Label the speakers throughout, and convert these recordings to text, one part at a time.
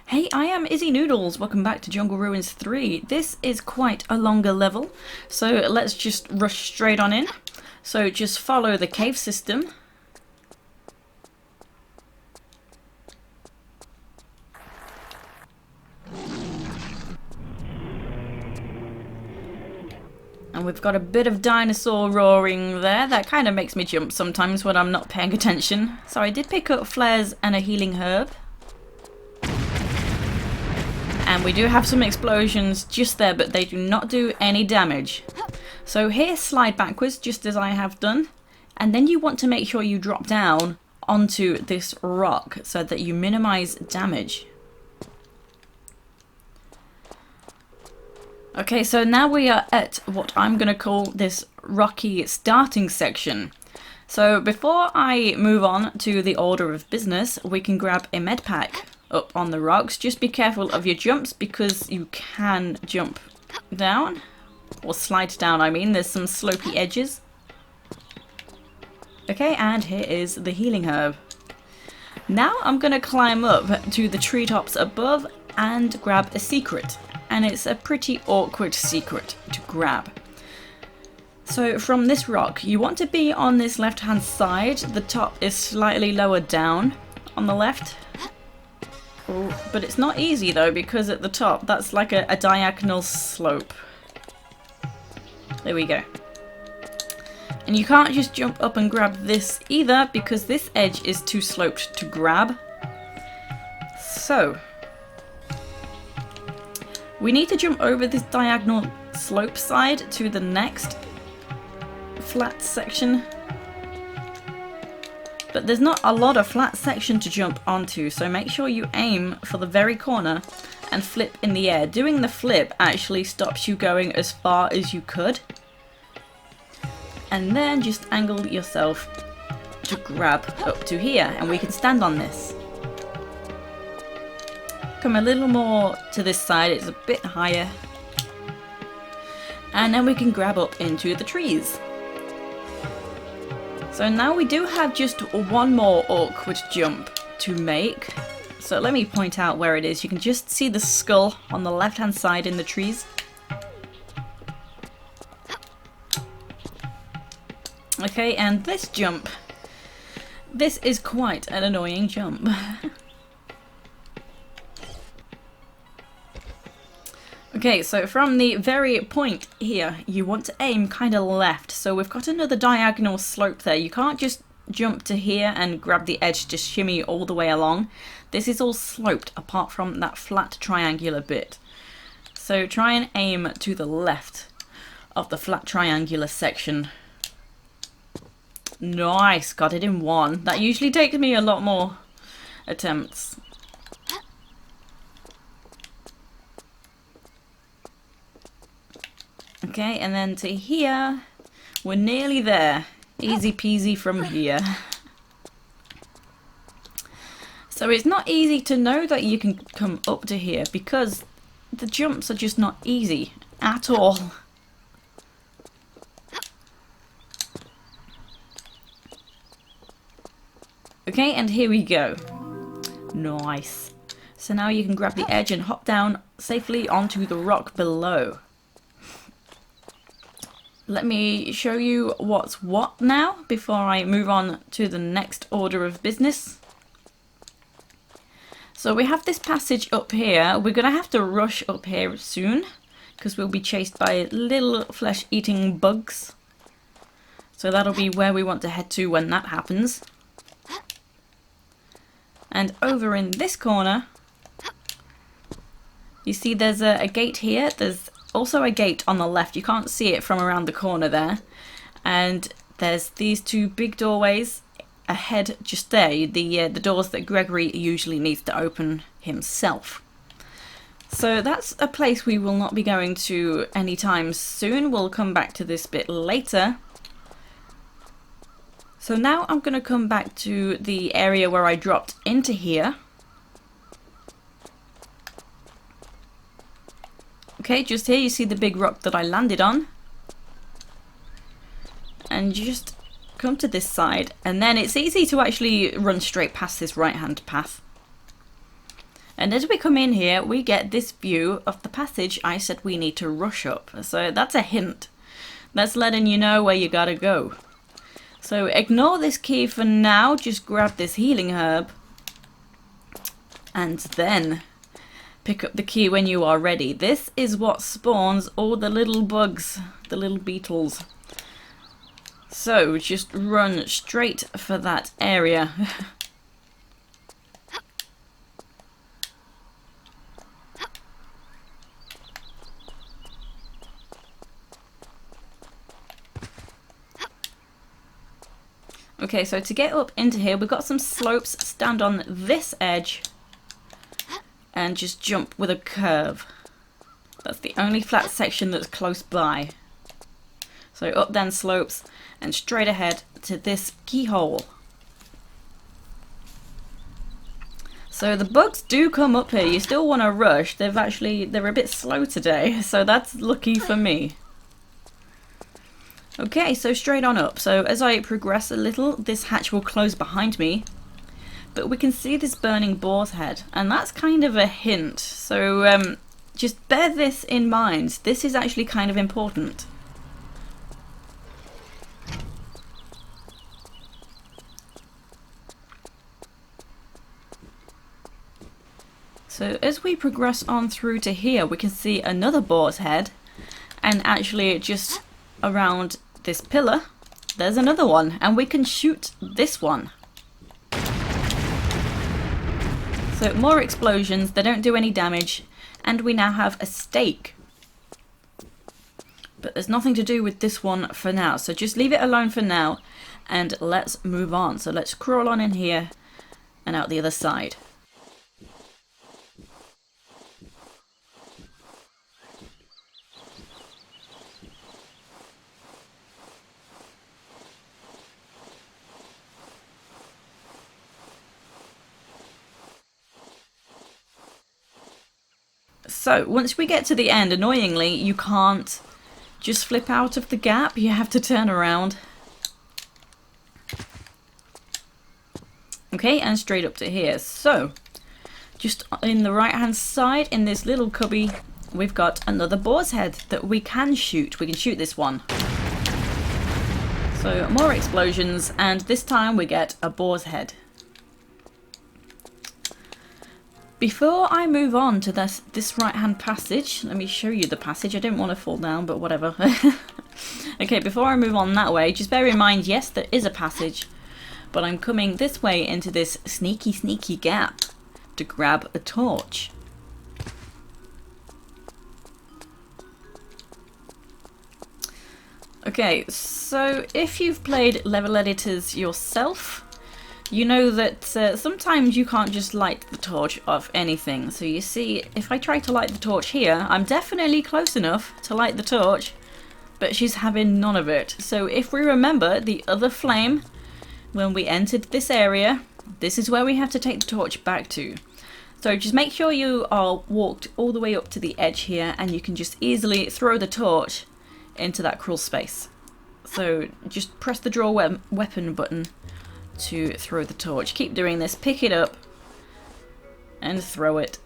Speaker 1: Hey, I am Izzy Noodles. Welcome back to Jungle Ruins 3. This is quite a longer level, so let's just rush straight on in. So just follow the cave system. And we've got a bit of dinosaur roaring there. That kind of makes me jump sometimes when I'm not paying attention. So I did pick up flares and a healing herb. And we do have some explosions just there, but they do not do any damage. So here, slide backwards, just as I have done. And then you want to make sure you drop down onto this rock so that you minimize damage. Okay, so now we are at what I'm going to call this rocky starting section. So before I move on to the order of business, we can grab a med pack up on the rocks. Just be careful of your jumps because you can jump down, or slide down I mean. There's some slopey edges. Okay, and here is the healing herb. Now I'm going to climb up to the treetops above and grab a secret. And it's a pretty awkward secret to grab. So from this rock, you want to be on this left hand side. The top is slightly lower down on the left. Oh, but it's not easy though, because at the top that's like a diagonal slope. There we go. And you can't just jump up and grab this either, because this edge is too sloped to grab. So we need to jump over this diagonal slope side to the next flat section. But there's not a lot of flat section to jump onto, so make sure you aim for the very corner and flip in the air. Doing the flip actually stops you going as far as you could. And then just angle yourself to grab up to here, and we can stand on this. Come a little more to this side, it's a bit higher. And then we can grab up into the trees. So now we do have just one more awkward jump to make. So let me point out where it is. You can just see the skull on the left hand side in the trees. Okay, and this jump. This is quite an annoying jump. Okay, so from the very point here, you want to aim kind of left. So we've got another diagonal slope there. You can't just jump to here and grab the edge to shimmy all the way along. This is all sloped apart from that flat triangular bit. So try and aim to the left of the flat triangular section. Nice, got it in one. That usually takes me a lot more attempts. Okay, and then to here, we're nearly there. Easy peasy from here. So it's not easy to know that you can come up to here, because the jumps are just not easy at all. Okay, and here we go. Nice. So now you can grab the edge and hop down safely onto the rock below. Let me show you what's what now before I move on to the next order of business. So we have this passage up here. We're going to have to rush up here soon because we'll be chased by little flesh-eating bugs. So that'll be where we want to head to when that happens. And over in this corner, you see there's a gate here. There's also a gate on the left. You can't see it from around the corner there. And there's these two big doorways ahead just there. The doors that Gregory usually needs to open himself. So that's a place we will not be going to anytime soon. We'll come back to this bit later. So now I'm going to come back to the area where I dropped into here. Okay, just here you see the big rock that I landed on. And you just come to this side, and then it's easy to actually run straight past this right hand path. And as we come in here, we get this view of the passage I said we need to rush up. So that's a hint. That's letting you know where you gotta go. So ignore this key for now, just grab this healing herb. And then pick up the key when you are ready. This is what spawns all the little bugs, the little beetles. So just run straight for that area. Okay, so to get up into here, we've got some slopes. Stand on this edge and just jump with a curve. That's the only flat section that's close by. So up then slopes and straight ahead to this keyhole. So the bugs do come up here. You still want to rush. They're a bit slow today, so that's lucky for me. Okay, so straight on up. So as I progress a little, this hatch will close behind me. But we can see this burning boar's head, and that's kind of a hint. So just bear this in mind. This is actually kind of important. So as we progress on through to here, we can see another boar's head, and actually just around this pillar, there's another one, and we can shoot this one. So more explosions, they don't do any damage, and we now have a stake. But there's nothing to do with this one for now, so just leave it alone for now, and let's move on. So let's crawl on in here and out the other side. So once we get to the end, annoyingly, you can't just flip out of the gap. You have to turn around. Okay, and straight up to here. So just in the right hand side, in this little cubby, we've got another boar's head that we can shoot. We can shoot this one. So more explosions, and this time we get a boar's head. Before I move on to this right-hand passage, let me show you the passage. I didn't want to fall down, but whatever. Okay, before I move on that way, just bear in mind, yes, there is a passage, but I'm coming this way into this sneaky, sneaky gap to grab a torch. Okay, so if you've played level editors yourself, you know that sometimes you can't just light the torch off anything. So you see, if I try to light the torch here, I'm definitely close enough to light the torch, but she's having none of it. So if we remember the other flame, when we entered this area, this is where we have to take the torch back to. So just make sure you are walked all the way up to the edge here, and you can just easily throw the torch into that crawl space. So just press the draw weapon button to throw the torch. Keep doing this, pick it up and throw it.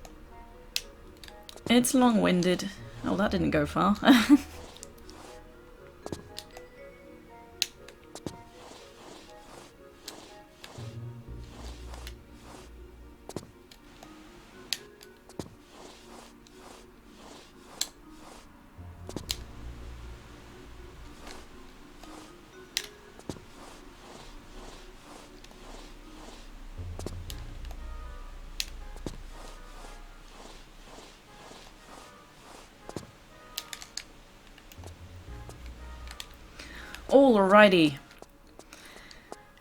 Speaker 1: It's long-winded. Oh, that didn't go far. Alrighty,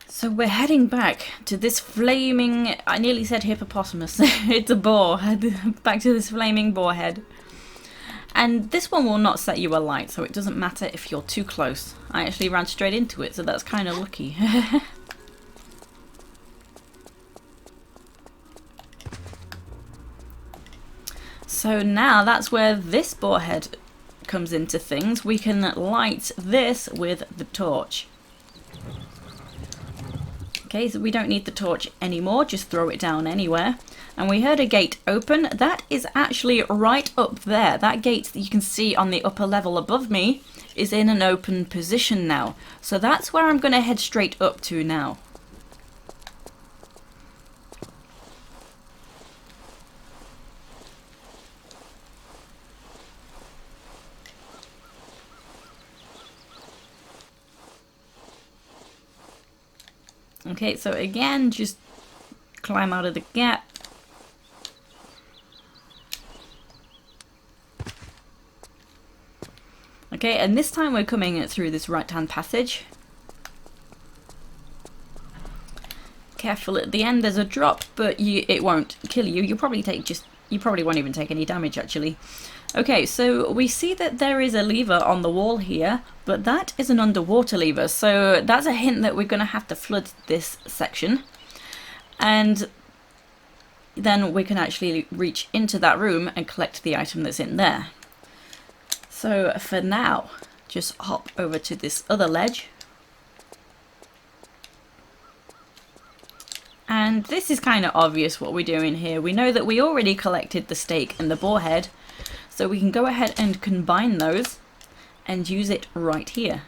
Speaker 1: so we're heading back to this flaming, I nearly said hippopotamus, it's a boar, back to this flaming boar head. And this one will not set you alight, so it doesn't matter if you're too close. I actually ran straight into it, so that's kind of lucky. So now that's where this boar head comes into things. We can light this with the torch. Okay, so we don't need the torch anymore, just throw it down anywhere. And we heard a gate open. That is actually right up there. That gate that you can see on the upper level above me is in an open position now. So that's where I'm going to head straight up to now. Okay, so again, just climb out of the gap. Okay, and this time we're coming through this right-hand passage. Careful at the end, there's a drop, but it won't kill you. You probably won't even take any damage, actually. Okay, so we see that there is a lever on the wall here, but that is an underwater lever, so that's a hint that we're going to have to flood this section. And then we can actually reach into that room and collect the item that's in there. So for now, just hop over to this other ledge. And this is kind of obvious what we're doing here. We know that we already collected the steak and the boar head, so we can go ahead and combine those and use it right here.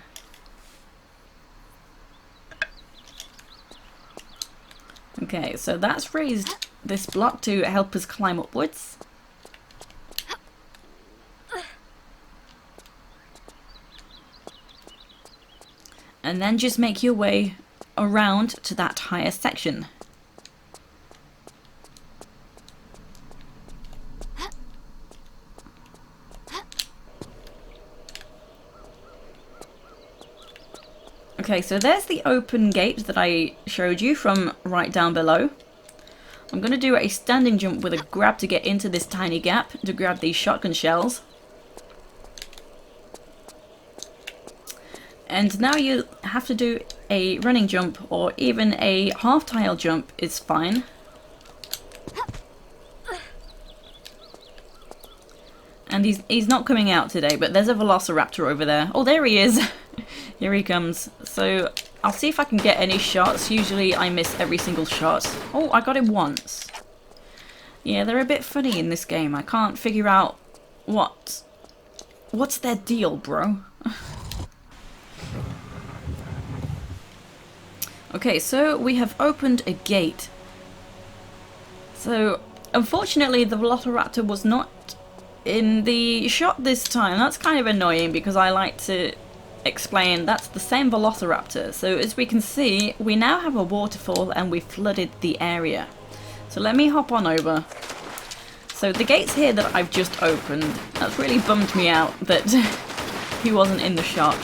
Speaker 1: Okay, so that's raised this block to help us climb upwards. And then just make your way around to that higher section. Okay, so there's the open gate that I showed you from right down below. I'm going to do a standing jump with a grab to get into this tiny gap to grab these shotgun shells. And now you have to do a running jump, or even a half tile jump is fine. And he's not coming out today, but there's a velociraptor over there. Oh, there he is. Here he comes. So I'll see if I can get any shots. Usually I miss every single shot. Oh, I got him once. Yeah, they're a bit funny in this game. I can't figure out what's their deal, bro. Okay, so we have opened a gate. So unfortunately the velociraptor was not in the shot this time. That's kind of annoying because I like to explain that's the same velociraptor. So as we can see, we now have a waterfall and we've flooded the area. So let me hop on over. So the gates here that I've just opened, that's really bummed me out that he wasn't in the shot.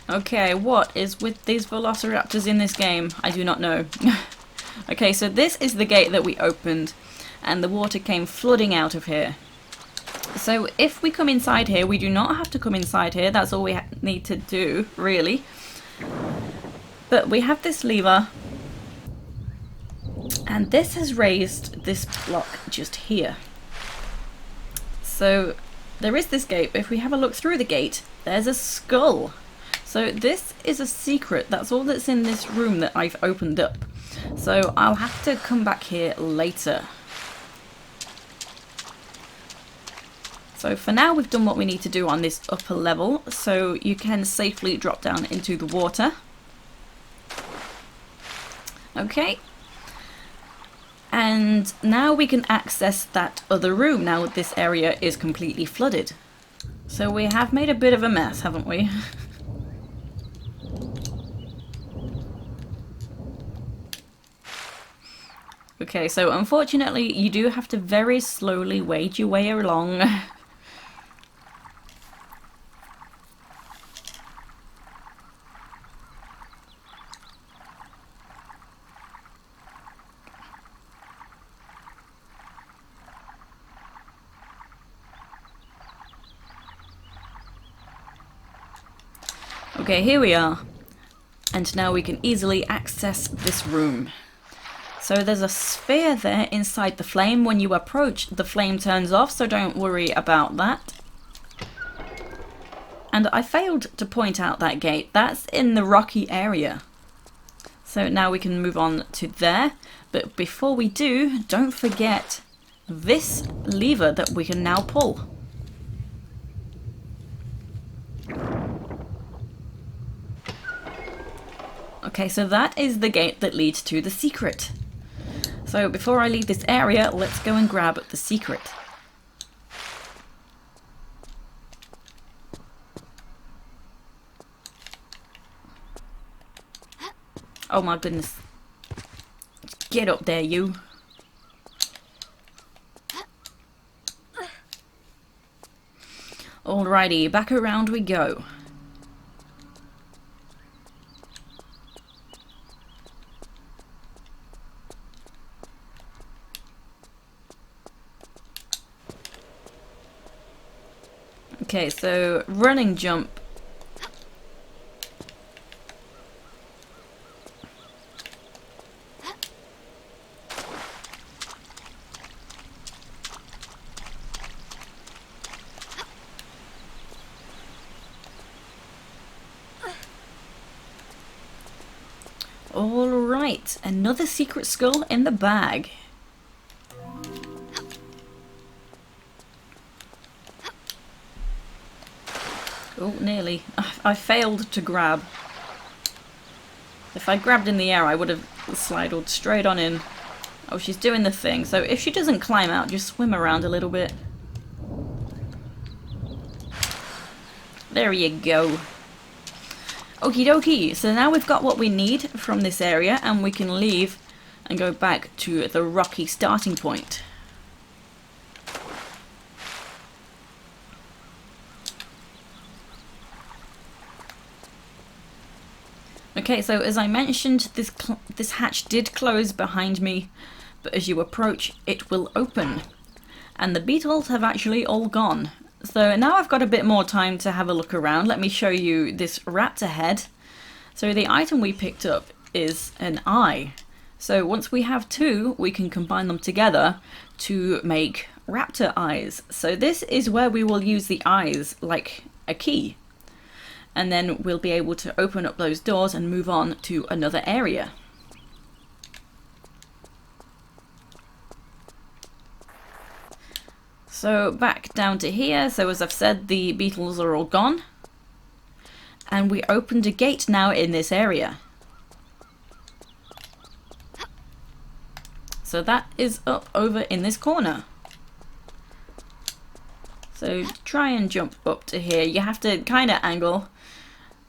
Speaker 1: Okay, what is with these velociraptors in this game? I do not know. Okay, so this is the gate that we opened, and the water came flooding out of here. So if we come inside here, we do not have to come inside here. That's all we need to do, really. But we have this lever, and this has raised this block just here. So there is this gate, but if we have a look through the gate, there's a skull. So this is a secret. That's all that's in this room that I've opened up. So I'll have to come back here later. So for now we've done what we need to do on this upper level, so you can safely drop down into the water. Okay. And now we can access that other room now that this area is completely flooded. So we have made a bit of a mess, haven't we? Okay, so unfortunately you do have to very slowly wade your way along. Okay, here we are. And now we can easily access this room. So there's a sphere there inside the flame. When you approach, the flame turns off, so don't worry about that. And I failed to point out that gate. That's in the rocky area. So now we can move on to there. But before we do, don't forget this lever that we can now pull. Okay, so that is the gate that leads to the secret. So before I leave this area, let's go and grab the secret. Oh my goodness. Get up there, you. Alrighty, back around we go. Okay, so running jump. All right, another secret skull in the bag. Oh, nearly. I failed to grab. If I grabbed in the air, I would have slided straight on in. Oh, she's doing the thing. So if she doesn't climb out, just swim around a little bit. There you go. Okie dokie. So now we've got what we need from this area, and we can leave and go back to the rocky starting point. Okay, so as I mentioned, this hatch did close behind me, but as you approach, it will open. And the beetles have actually all gone. So now I've got a bit more time to have a look around. Let me show you this raptor head. So the item we picked up is an eye. So once we have two, we can combine them together to make raptor eyes. So this is where we will use the eyes like a key. And then we'll be able to open up those doors and move on to another area. So back down to here. So as I've said, the beetles are all gone. And we opened a gate now in this area. So that is up over in this corner. So try and jump up to here. You have to kind of angle,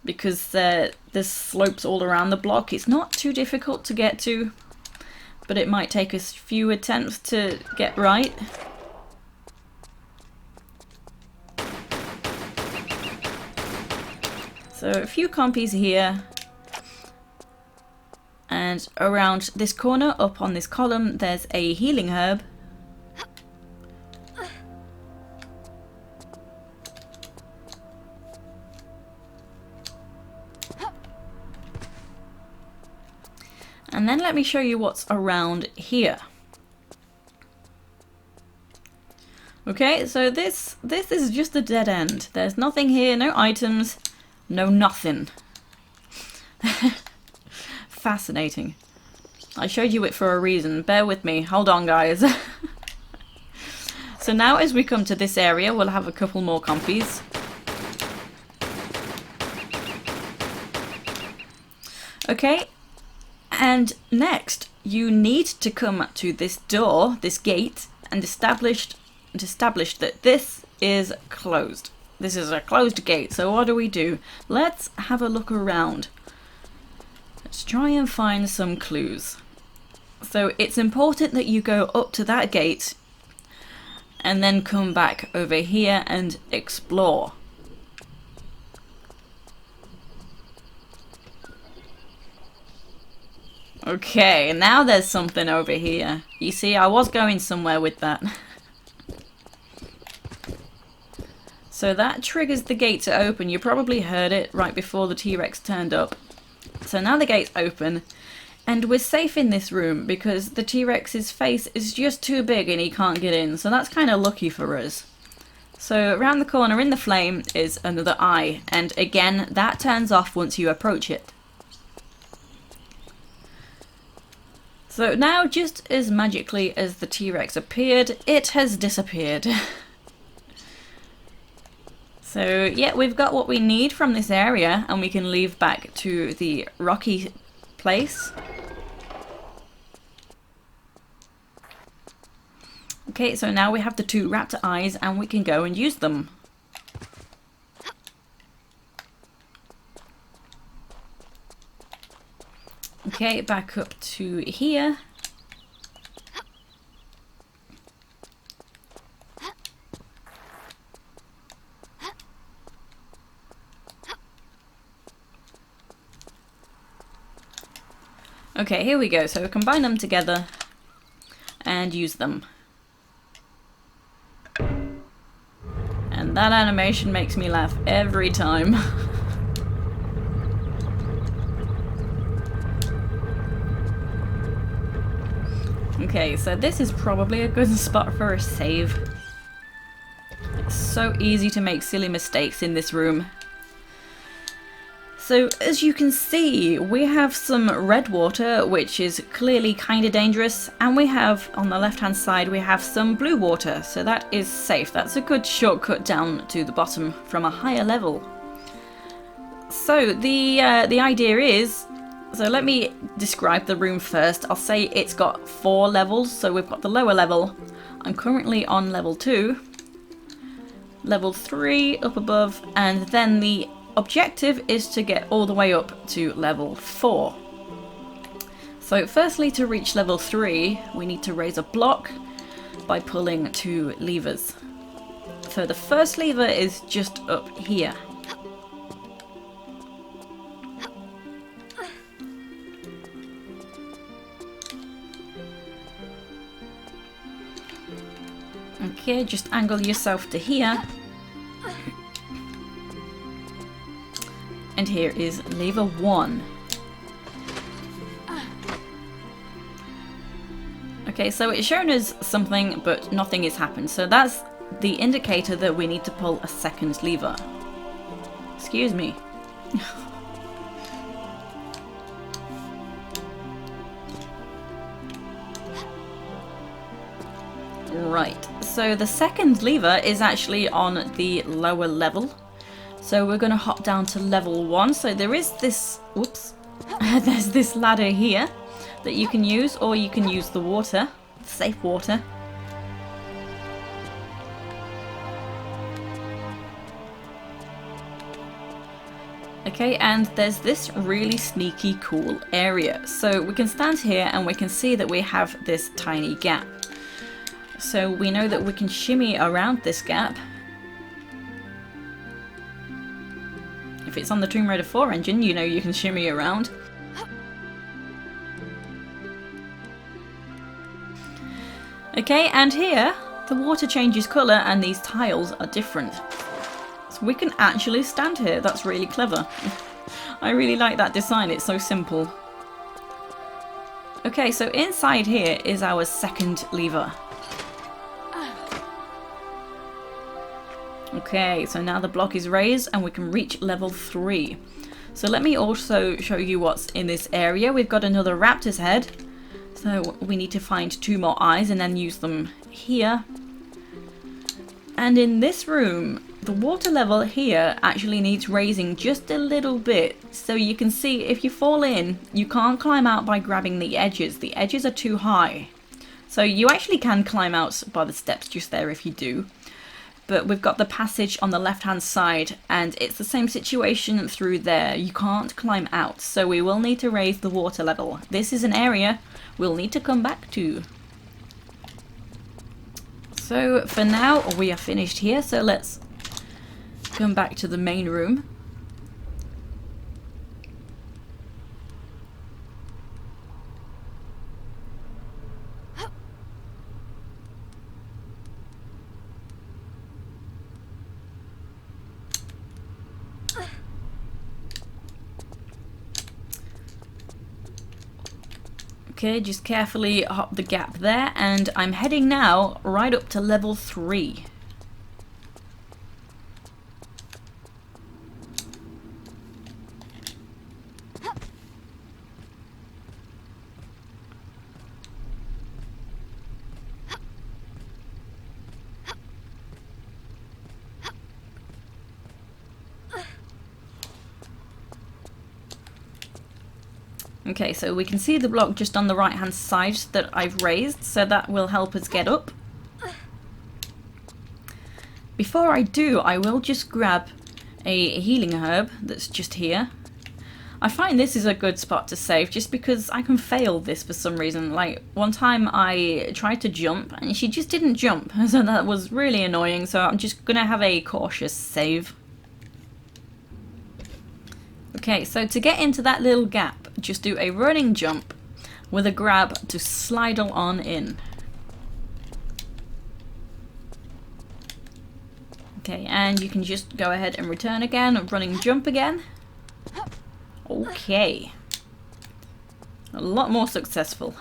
Speaker 1: because there's slopes all around the block. It's not too difficult to get to, but it might take us a few attempts to get right. So a few compies here, and around this corner up on this column there's a healing herb. And then let me show you what's around here. Okay, so this is just a dead end. There's nothing here, no items, no nothing. Fascinating. I showed you it for a reason. Bear with me. Hold on, guys. So now as we come to this area, we'll have a couple more compies. Okay. And next, you need to come to this door, this gate, and establish that this is closed. This is a closed gate, so what do? Let's have a look around. Let's try and find some clues. So it's important that you go up to that gate and then come back over here and explore. Okay, now there's something over here. You see, I was going somewhere with that. So that triggers the gate to open. You probably heard it right before the T-Rex turned up. So now the gate's open, and we're safe in this room because the T-Rex's face is just too big and he can't get in. So that's kind of lucky for us. So around the corner in the flame is another eye, and again, that turns off once you approach it. So now, just as magically as the T-Rex appeared, it has disappeared. So yeah, we've got what we need from this area, and we can leave back to the rocky place. Okay, so now we have the 2 raptor eyes, and we can go and use them. Okay, back up to here. Okay, here we go. So combine them together and use them. And that animation makes me laugh every time. Okay, so this is probably a good spot for a save. It's so easy to make silly mistakes in this room. So as you can see, we have some red water, which is clearly kind of dangerous, and we have, on the left hand side, we have some blue water, so that is safe. That's a good shortcut down to the bottom from a higher level. So the idea is, so let me describe the room first. I'll say it's got 4 levels, so we've got the lower level. I'm currently on level 2, level 3 up above, and then the objective is to get all the way up to level 4. So firstly, to reach level 3, we need to raise a block by pulling 2 levers. So the first lever is just up here. Okay, just angle yourself to here. And here is lever 1. Okay, so it's shown us something, but nothing has happened. So that's the indicator that we need to pull a second lever. Excuse me. Right, so the second lever is actually on the lower level. So we're going to hop down to level 1. So there is this, whoops, there's this ladder here that you can use, or you can use the water, safe water. Okay, and there's this really sneaky cool area. So we can stand here and we can see that we have this tiny gap. So we know that we can shimmy around this gap. If it's on the Tomb Raider 4 engine, you know you can shimmy around. Okay, and here, the water changes colour and these tiles are different. So we can actually stand here. That's really clever. I really like that design, it's so simple. Okay, so inside here is our second lever. Okay, so now the block is raised and we can reach level 3. So let me also show you what's in this area. We've got another raptor's head. So we need to find 2 more eyes and then use them here. And in this room, the water level here actually needs raising just a little bit. So you can see if you fall in, you can't climb out by grabbing the edges. The edges are too high. So you actually can climb out by the steps just there if you do. But we've got the passage on the left hand side and it's the same situation through there. You can't climb out, so we will need to raise the water level. This is an area we'll need to come back to. So for now we are finished here, so let's come back to the main room. Okay, just carefully hop the gap there, and I'm heading now right up to level 3. Okay, so we can see the block just on the right hand side that I've raised, so that will help us get up. Before I do, I will just grab a healing herb that's just here. I find this is a good spot to save just because I can fail this for some reason. Like one time I tried to jump and she just didn't jump, so that was really annoying, so I'm just gonna have a cautious save. Okay, so to get into that little gap, just do a running jump with a grab to slide on in. Okay, and you can just go ahead and return again, running jump again. Okay. A lot more successful.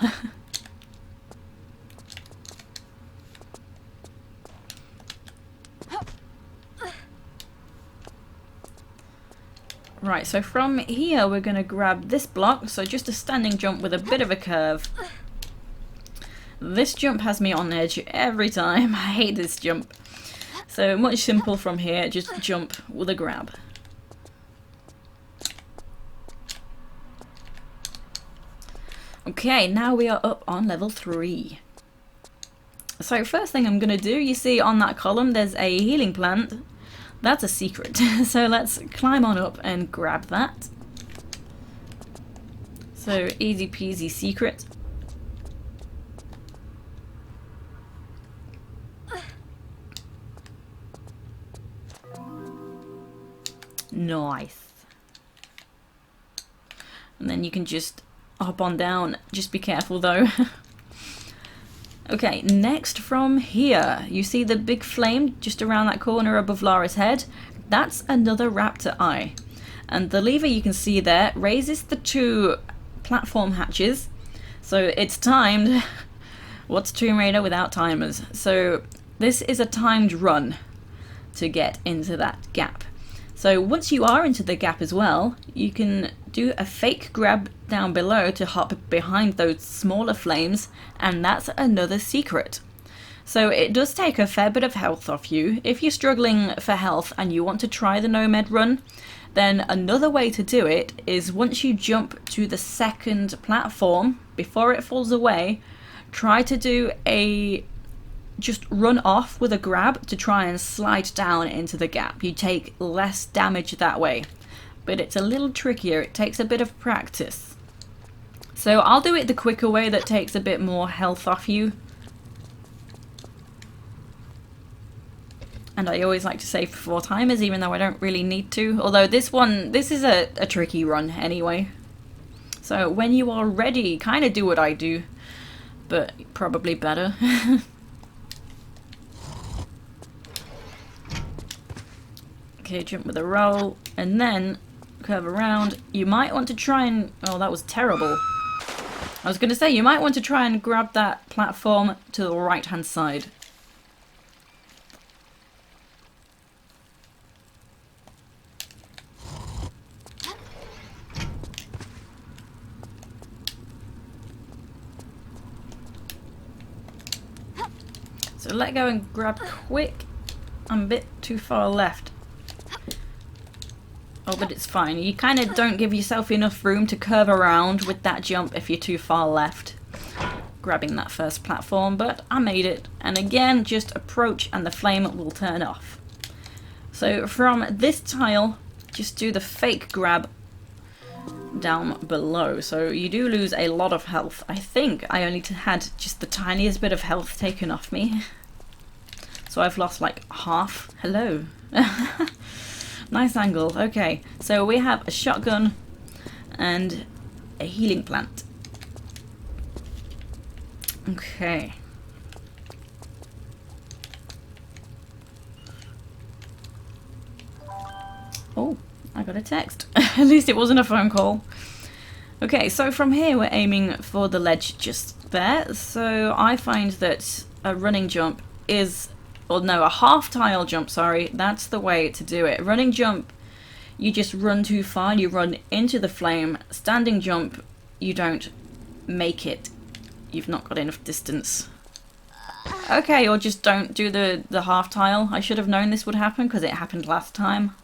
Speaker 1: Right, so from here we're going to grab this block, so just a standing jump with a bit of a curve. This jump has me on edge every time. I hate this jump. So much simple from here, just jump with a grab. Okay, now we are up on level 3. So first thing I'm going to do, you see on that column there's a healing plant. That's a secret, so let's climb on up and grab that. So easy peasy secret. Nice. And then you can just hop on down, just be careful though. Okay, next from here, you see the big flame just around that corner above Lara's head? That's another Raptor eye. And the lever you can see there raises the 2 platform hatches. So it's timed. What's Tomb Raider without timers? So this is a timed run to get into that gap. So once you are into the gap as well, you can do a fake grab down below to hop behind those smaller flames, and that's another secret. So it does take a fair bit of health off you. If you're struggling for health and you want to try the Nomad run, then another way to do it is once you jump to the second platform, before it falls away, try to do a just run off with a grab to try and slide down into the gap. You take less damage that way, but it's a little trickier. It takes a bit of practice. So I'll do it the quicker way that takes a bit more health off you. And I always like to save before timers, even though I don't really need to. Although this is a tricky run anyway. So when you are ready, kind of do what I do, but probably better. Okay, jump with a roll, and then curve around. You might want to try and... Oh, that was terrible. I was going to say, you might want to try and grab that platform to the right-hand side. So let go and grab quick. I'm a bit too far left. Oh, but it's fine. You kind of don't give yourself enough room to curve around with that jump if you're too far left, grabbing that first platform, but I made it. And again, just approach and the flame will turn off. So from this tile, just do the fake grab down below. So you do lose a lot of health. I think I only had just the tiniest bit of health taken off me. So I've lost like half. Hello. Nice angle. Okay, so we have a shotgun and a healing plant. Okay. Oh, I got a text. At least it wasn't a phone call. Okay, so from here we're aiming for the ledge just there. So I find that a running jump is, or no, a half tile jump, sorry, that's the way to do it. Running jump, you just run too far, you run into the flame. Standing jump, you don't make it. You've not got enough distance. Okay, or just don't do the half tile. I should have known this would happen because it happened last time.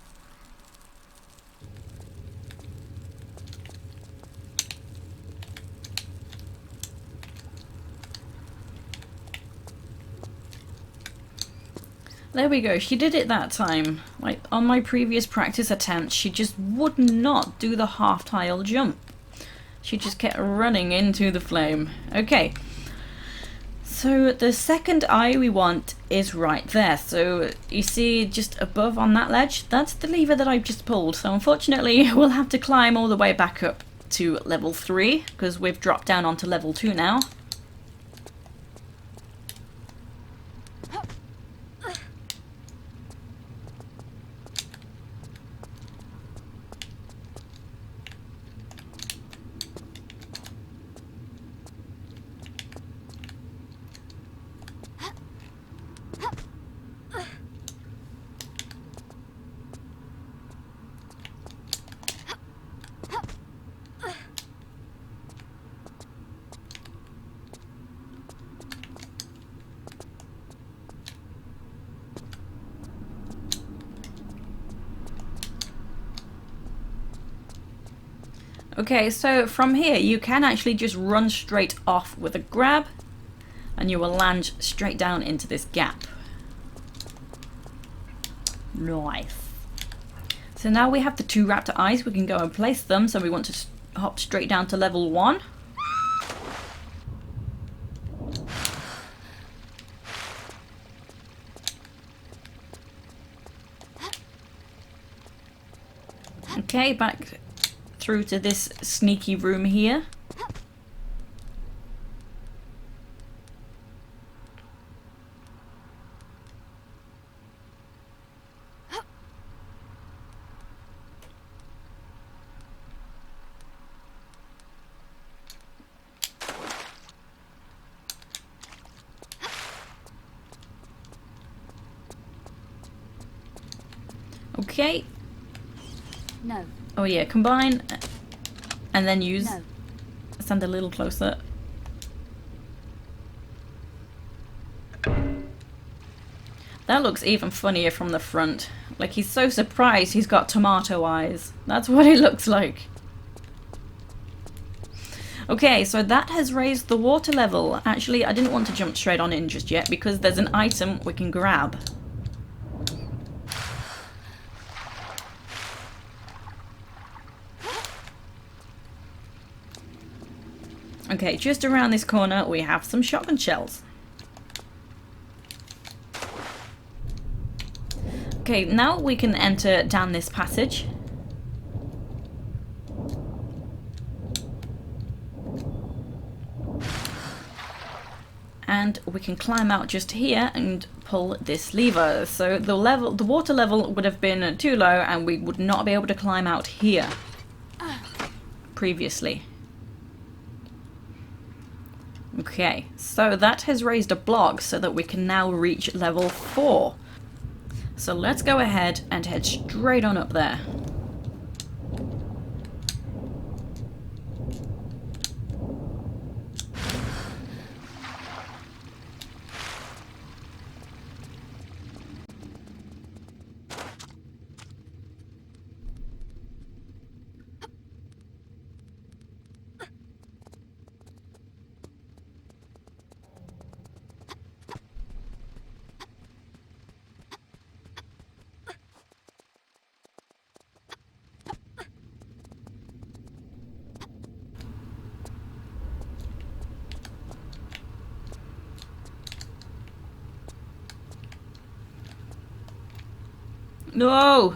Speaker 1: There we go, she did it that time. Like on my previous practice attempts, she just would not do the half tile jump. She just kept running into the flame. Okay, so the second eye we want is right there. So you see just above on that ledge, that's the lever that I've just pulled. So unfortunately we'll have to climb all the way back up to level 3 because we've dropped down onto level 2 now. Okay, so from here you can actually just run straight off with a grab and you will land straight down into this gap. Nice. So now we have the 2 raptor eyes, we can go and place them. So we want to hop straight down to level 1. Okay, back through to this sneaky room here. Okay.
Speaker 2: No.
Speaker 1: Oh yeah, combine and then use.
Speaker 2: No.
Speaker 1: Stand a little closer. That looks even funnier from the front. Like he's so surprised he's got tomato eyes. That's what it looks like. Okay, so that has raised the water level. Actually, I didn't want to jump straight on in just yet because there's an item we can grab. Okay, just around this corner we have some shotgun shells. Okay, now we can enter down this passage. And we can climb out just here and pull this lever. So the water level would have been too low and we would not be able to climb out here previously. Okay, so that has raised a block so that we can now reach level 4. So let's go ahead and head straight on up there. No!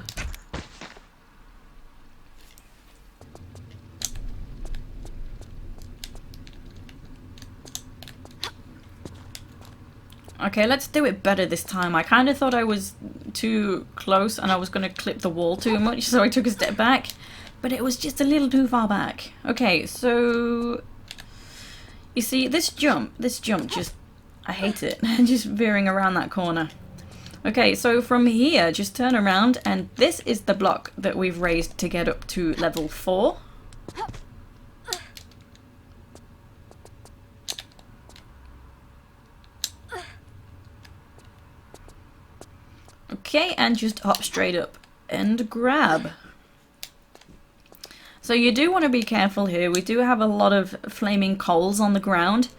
Speaker 1: Okay, let's do it better this time. I kind of thought I was too close and I was going to clip the wall too much, so I took a step back. But it was just a little too far back. Okay, so... You see, this jump just... I hate it. Just veering around that corner. Okay, so from here, just turn around, and this is the block that we've raised to get up to level 4. Okay, and just hop straight up and grab. So you do want to be careful here. We do have a lot of flaming coals on the ground.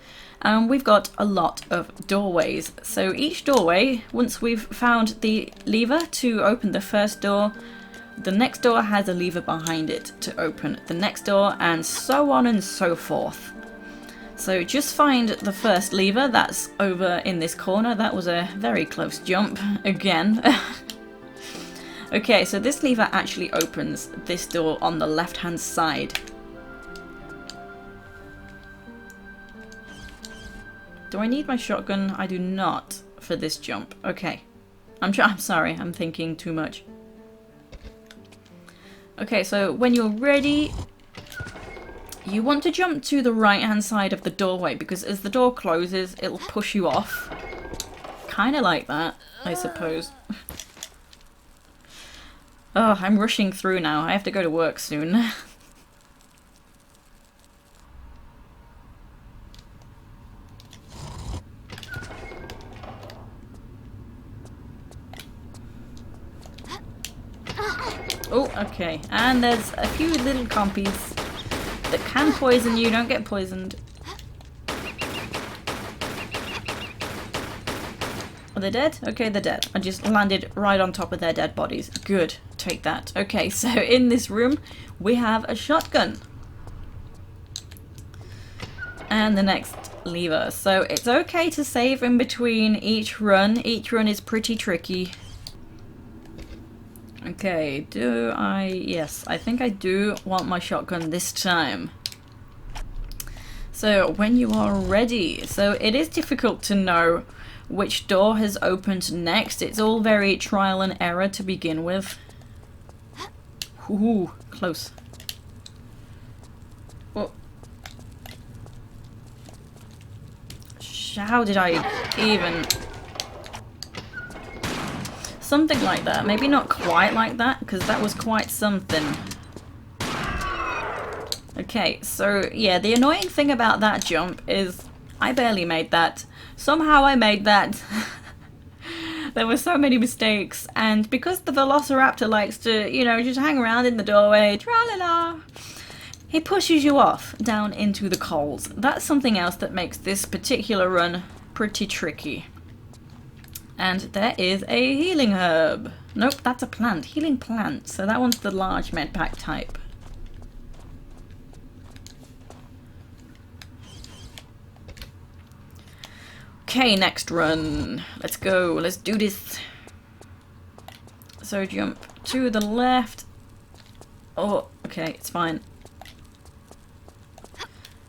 Speaker 1: We've got a lot of doorways. So each doorway, once we've found the lever to open the first door, the next door has a lever behind it to open the next door, and so on and so forth. So just find the first lever that's over in this corner. That was a very close jump again. Okay, so this lever actually opens this door on the left-hand side. Do I need my shotgun? I do not for this jump. Okay. I'm sorry, I'm thinking too much. Okay, so when you're ready, you want to jump to the right-hand side of the doorway, because as the door closes, it'll push you off. Kind of like that, I suppose. Oh, I'm rushing through now. I have to go to work soon. Oh, okay. And there's a few little compies that can poison you. Don't get poisoned. Are they dead? Okay, they're dead. I just landed right on top of their dead bodies. Good. Take that. Okay, so in this room, we have a shotgun. And the next lever. So it's okay to save in between each run. Each run is pretty tricky. Okay, do I... Yes, I think I do want my shotgun this time. So when you are ready. So it is difficult to know which door has opened next. It's all very trial and error to begin with. Ooh, close. Oh. How did I even... Something like that. Maybe not quite like that, because that was quite something. Okay, so yeah, the annoying thing about that jump is I barely made that. Somehow I made that. There were so many mistakes, and because the Velociraptor likes to, you know, just hang around in the doorway, tra-la-la, he pushes you off down into the coals. That's something else that makes this particular run pretty tricky. And there is a healing herb. Nope, that's a plant. Healing plant. So that one's the large medpack type. Okay, next run. Let's go. Let's do this. So jump to the left. Oh, okay, it's fine.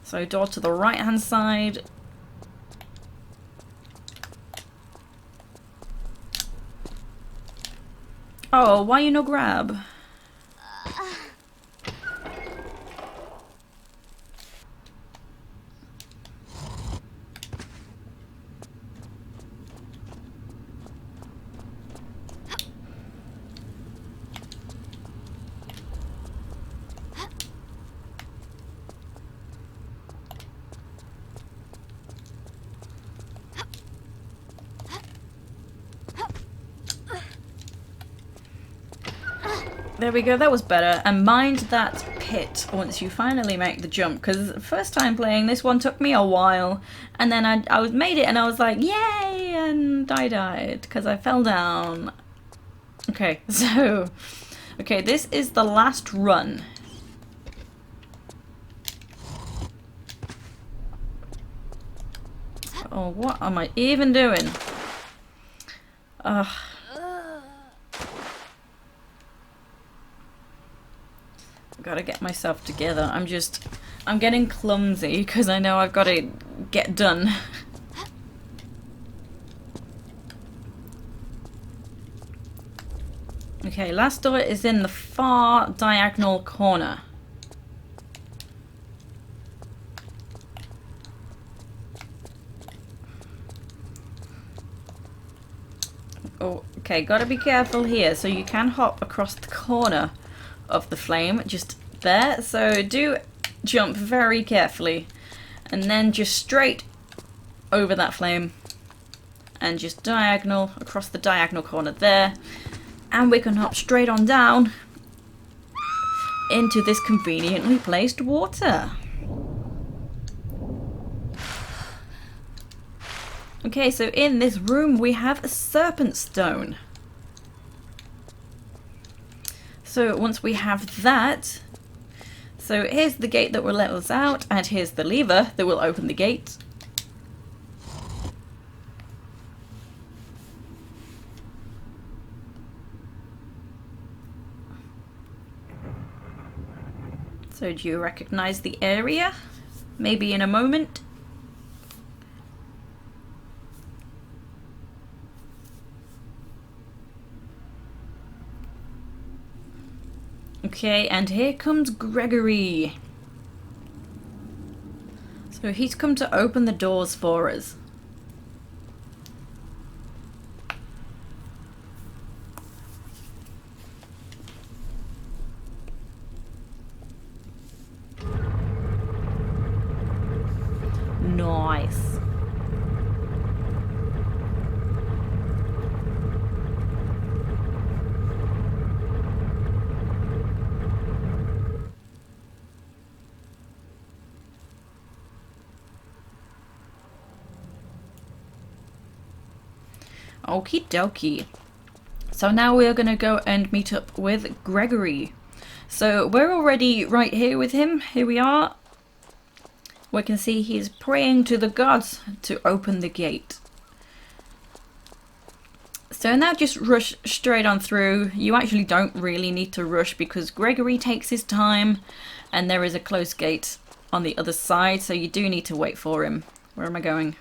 Speaker 1: So door to the right hand side. Oh, why you no grab? There we go, that was better. And mind that pit once you finally make the jump, because the first time playing this one took me a while, and then I made it and I was like, yay, and I died because I fell down. Okay, so, okay, this is the last run. Oh, what am I even doing? Ugh. Gotta get myself together. I'm getting clumsy because I know I've got to get done. Okay, last door is in the far diagonal corner. Oh, okay, gotta be careful here. So you can hop across the corner of the flame, just there. So do jump very carefully. And then just straight over that flame. And just diagonal, across the diagonal corner there. And we can hop straight on down into this conveniently placed water. Okay, so in this room we have a serpent stone. So once we have that, so here's the gate that will let us out, and here's the lever that will open the gate. So do you recognize the area? Maybe in a moment. Okay, and here comes Gregory. So he's come to open the doors for us. Nice. Okie dokie. So now we are going to go and meet up with Gregory. So we're already right here with him. Here we are. We can see he's praying to the gods to open the gate. So now just rush straight on through. You actually don't really need to rush because Gregory takes his time and there is a closed gate on the other side, so you do need to wait for him. Where am I going?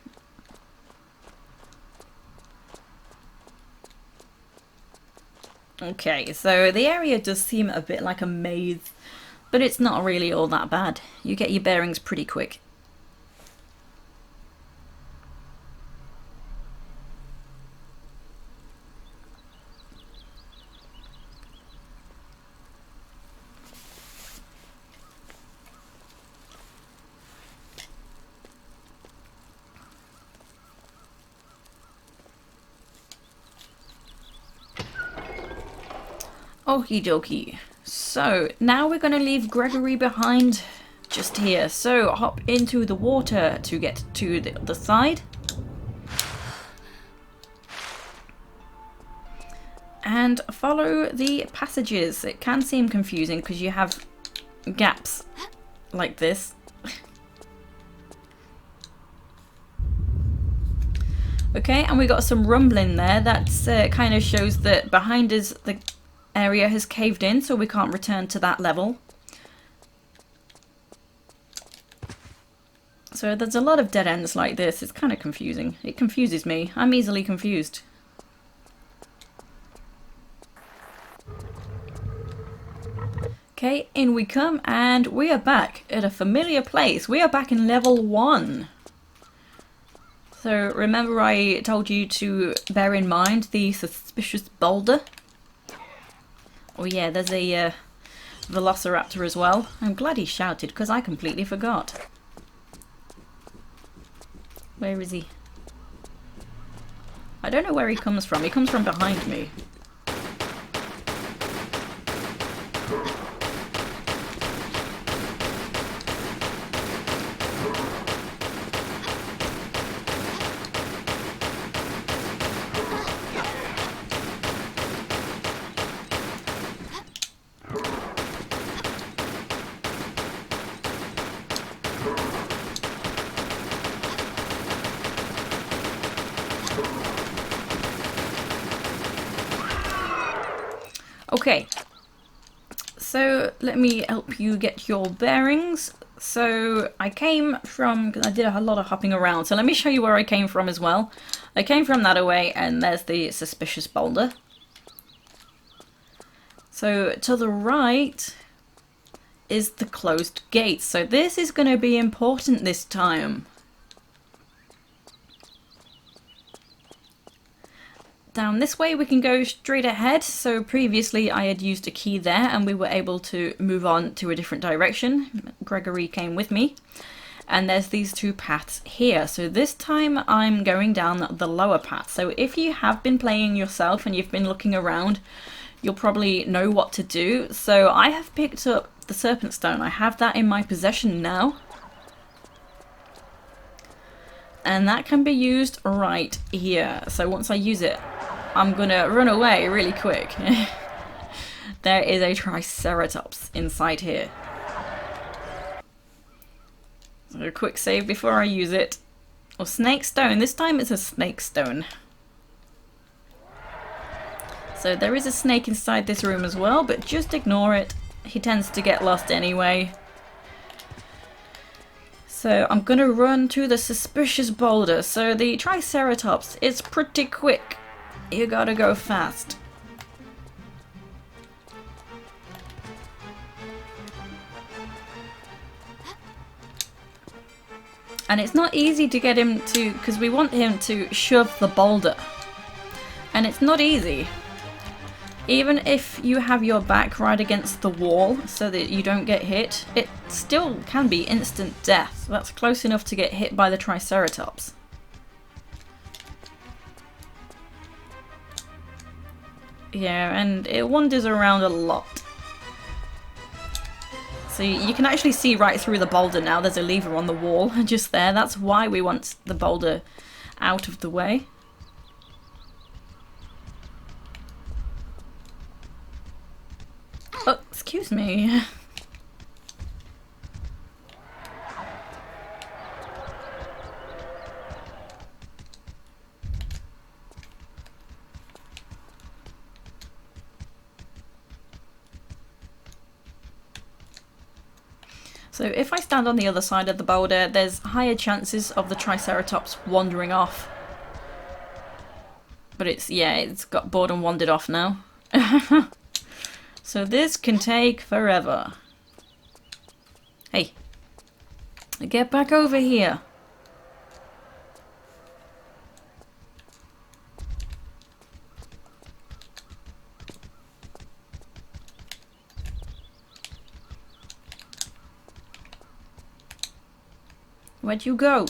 Speaker 1: Okay, so the area does seem a bit like a maze, but it's not really all that bad. You get your bearings pretty quick. Okie dokie. So now we're going to leave Gregory behind just here. So hop into the water to get to the other side. And follow the passages. It can seem confusing because you have gaps like this. Okay, and we got some rumbling there. That's kind of shows that behind us the area has caved in, so we can't return to that level. So there's a lot of dead ends like this. It's kind of confusing. It confuses me. I'm easily confused. Okay, in we come, and we are back at a familiar place. We are back in level 1. So remember I told you to bear in mind the suspicious boulder? Oh yeah, there's a velociraptor as well. I'm glad he shouted because I completely forgot. Where is he? I don't know where he comes from. He comes from behind me. Okay, so let me help you get your bearings. So I came from, I did a lot of hopping around, so let me show you where I came from as well. I came from that away, and there's the suspicious boulder. So to the right is the closed gate, so this is going to be important this time. Down this way we can go straight ahead, so previously I had used a key there and we were able to move on to a different direction. Gregory came with me, and there's these two paths here, so this time I'm going down the lower path. So if you have been playing yourself and you've been looking around, you'll probably know what to do. So I have picked up the serpent stone, I have that in my possession now. And that can be used right here. So once I use it, I'm gonna run away really quick. There is a Triceratops inside here. So a quick save before I use it. Or snake stone, this time it's a snake stone. So there is a snake inside this room as well, but just ignore it. He tends to get lost anyway. So I'm gonna run to the suspicious boulder. So the Triceratops is pretty quick. You gotta go fast. And it's not easy to get him to, because we want him to shove the boulder. And it's not easy. Even if you have your back right against the wall so that you don't get hit, it still can be instant death. That's close enough to get hit by the Triceratops. Yeah, and it wanders around a lot. So you can actually see right through the boulder now. There's a lever on the wall just there. That's why we want the boulder out of the way. Oh, excuse me. So if I stand on the other side of the boulder, there's higher chances of the Triceratops wandering off. But it's got bored and wandered off now. So this can take forever. Hey, get back over here. Where'd you go?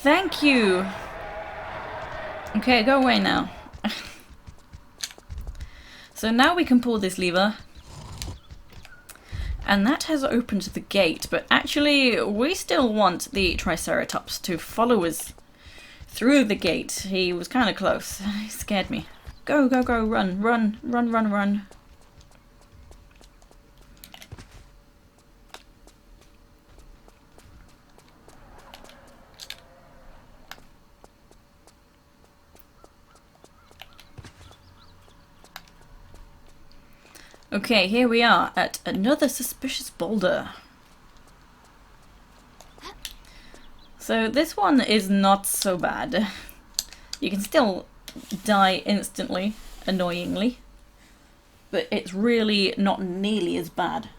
Speaker 1: Thank you. Okay, go away now. So now we can pull this lever. And that has opened the gate, but actually we still want the Triceratops to follow us through the gate. He was kind of close. He scared me. Go, go, go, run, run, run, run, run. Okay, here we are at another suspicious boulder. So this one is not so bad. You can still die instantly, annoyingly, but it's really not nearly as bad.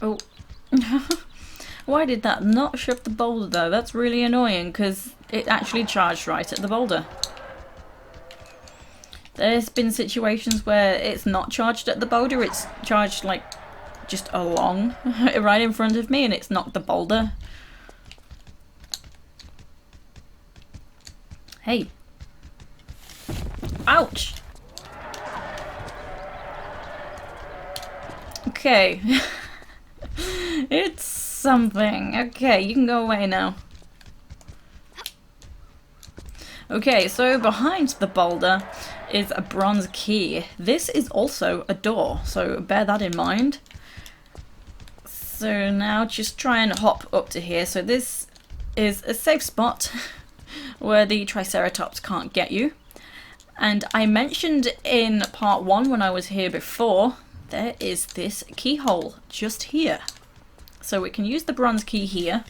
Speaker 1: Oh. Why did that not shove the boulder though? That's really annoying because it actually charged right at the boulder. There's been situations where it's not charged at the boulder, it's charged like just along right in front of me and it's not the boulder. Hey. Ouch! Okay. It's something. Okay, you can go away now. Okay, so behind the boulder is a bronze key. This is also a door, so bear that in mind. So now just try and hop up to here. So this is a safe spot where the Triceratops can't get you. And I mentioned in part 1 when I was here before, there is this keyhole just here. So we can use the bronze key here.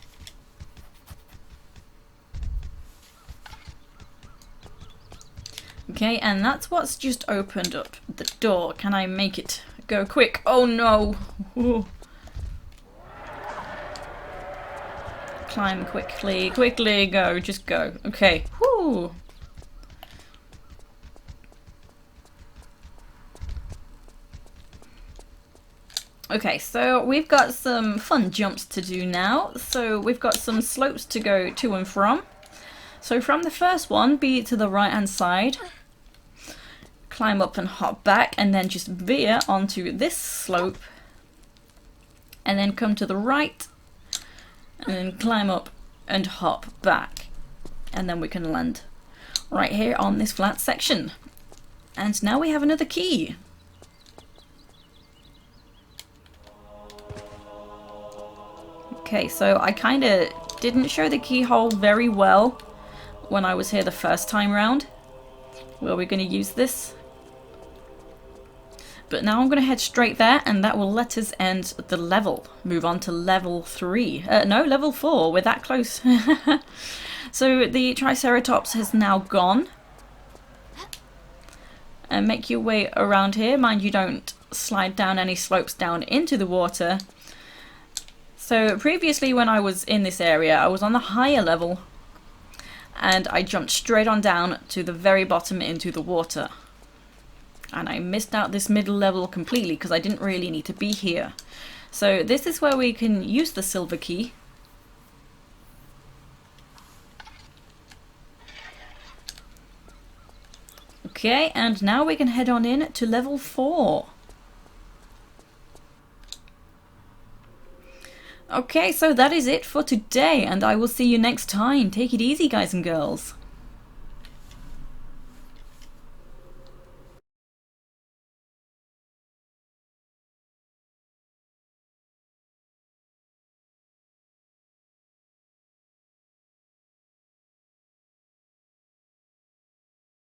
Speaker 1: Okay, and that's what's just opened up the door. Can I make it go quick? Oh no! Ooh. Climb quickly, quickly, go, just go. Okay, whoo! Okay, so we've got some fun jumps to do now. So we've got some slopes to go to and from. So from the first one, be to the right hand side, climb up and hop back, and then just veer onto this slope, and then come to the right, and then climb up and hop back. And then we can land right here on this flat section. And now we have another key. Okay, so I kind of didn't show the keyhole very well when I was here the first time round. Well, we're going to use this. But now I'm going to head straight there, and that will let us end the level. Move on to level 3. No, level 4. We're that close. So the Triceratops has now gone. And make your way around here. Mind you don't slide down any slopes down into the water. So previously when I was in this area, I was on the higher level. And I jumped straight on down to the very bottom into the water. And I missed out this middle level completely because I didn't really need to be here. So this is where we can use the silver key. Okay, and now we can head on in to level 4. Okay, so that is it for today, and I will see you next time. Take it easy, guys and girls.